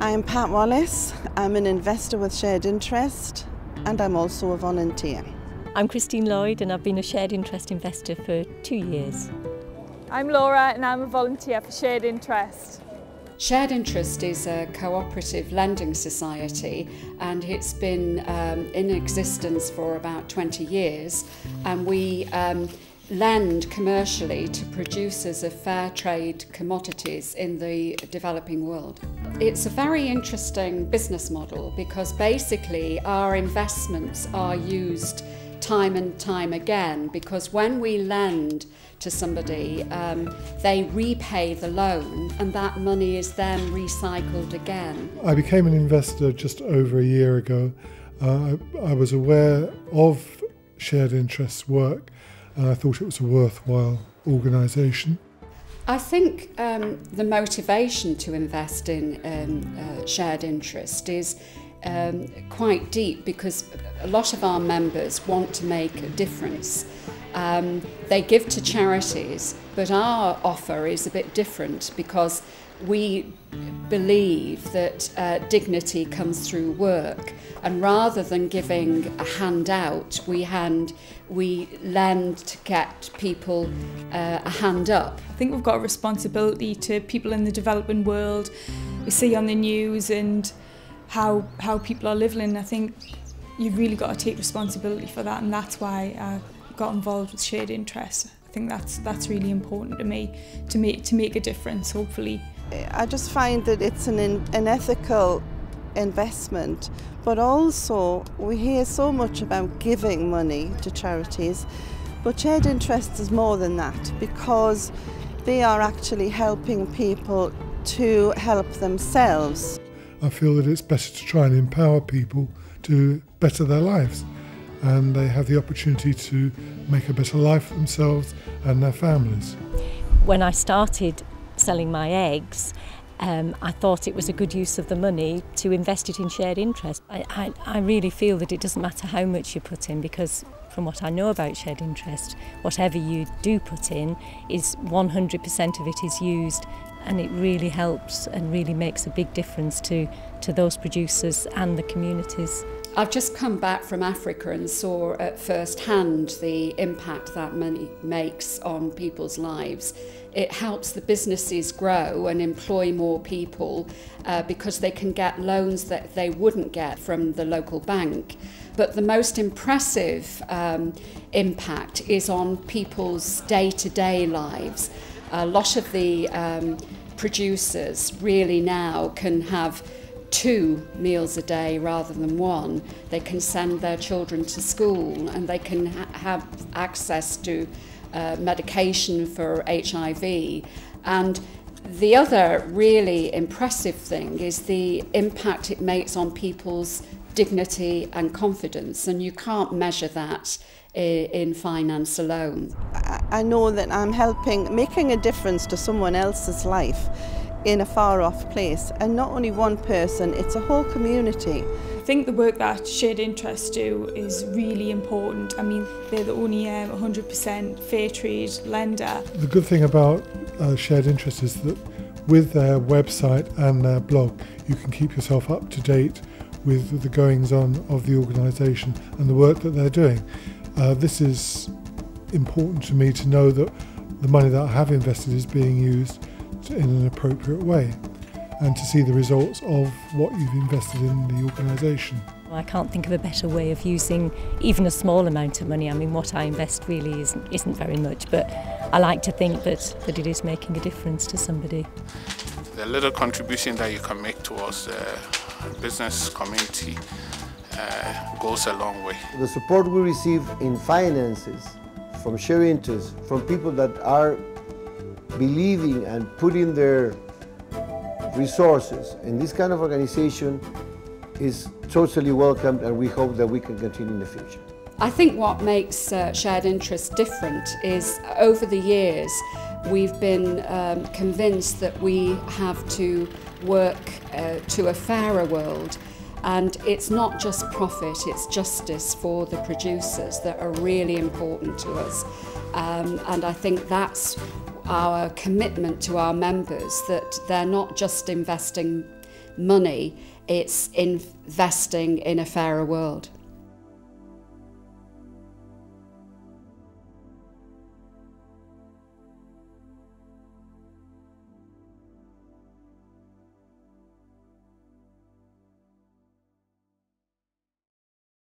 I'm Pat Wallace. I'm an investor with shared interest and I'm also a volunteer. I'm Christine Lloyd and I've been a shared interest investor for 2 years. I'm Laura and I'm a volunteer for Shared Interest. Shared Interest is a cooperative lending society and it's been in existence for about 20 years, and we lend commercially to producers of fair trade commodities in the developing world. It's a very interesting business model because basically our investments are used time and time again, because when we lend to somebody, they repay the loan and that money is then recycled again. I became an investor just over a year ago. I was aware of Shared Interest's work and I thought it was a worthwhile organisation. I think the motivation to invest in Shared Interest is quite deep, because a lot of our members want to make a difference. They give to charities, but our offer is a bit different because we believe that dignity comes through work, and rather than giving a handout, we lend to get people a hand up. I think we've got a responsibility to people in the developing world. We see on the news and how people are living. I think you've really got to take responsibility for that, and that's why I got involved with Shared Interest. I think that's really important to me, to make a difference, hopefully. I just find that it's an ethical investment, but also we hear so much about giving money to charities, but Shared Interest is more than that, because they are actually helping people to help themselves. I feel that it's better to try and empower people to better their lives, and they have the opportunity to make a better life for themselves and their families. When I started selling my eggs, I thought it was a good use of the money to invest it in Shared Interest. I really feel that it doesn't matter how much you put in, because from what I know about Shared Interest, whatever you do put in is 100% of it is used, and it really helps and really makes a big difference to those producers and the communities. I've just come back from Africa and saw at first hand the impact that money makes on people's lives. It helps the businesses grow and employ more people because they can get loans that they wouldn't get from the local bank. But the most impressive impact is on people's day-to-day lives. A lot of the producers really now can have 2 meals a day rather than 1. They can send their children to school and they can have access to medication for HIV. And the other really impressive thing is the impact it makes on people's dignity and confidence, and you can't measure that in finance alone. I know that I'm making a difference to someone else's life in a far off place, and not only one person, it's a whole community. I think the work that Shared Interest do is really important. I mean, they're the only 100% fair trade lender. The good thing about Shared Interest is that with their website and their blog, you can keep yourself up to date with the goings on of the organisation and the work that they're doing. This is important to me to know that the money that I have invested is being used in an appropriate way, and to see the results of what you've invested in the organisation. I can't think of a better way of using even a small amount of money. I mean, what I invest really isn't very much, but I like to think that it is making a difference to somebody. The little contribution that you can make towards the business community goes a long way. The support we receive in finances from Shared Interest, from people that are believing and putting their resources in this kind of organization is totally welcomed, and we hope that we can continue in the future. I think what makes Shared Interest different is over the years we've been convinced that we have to work to a fairer world, and it's not just profit, it's justice for the producers that are really important to us, and I think that's our commitment to our members, that they're not just investing money, it's investing in a fairer world.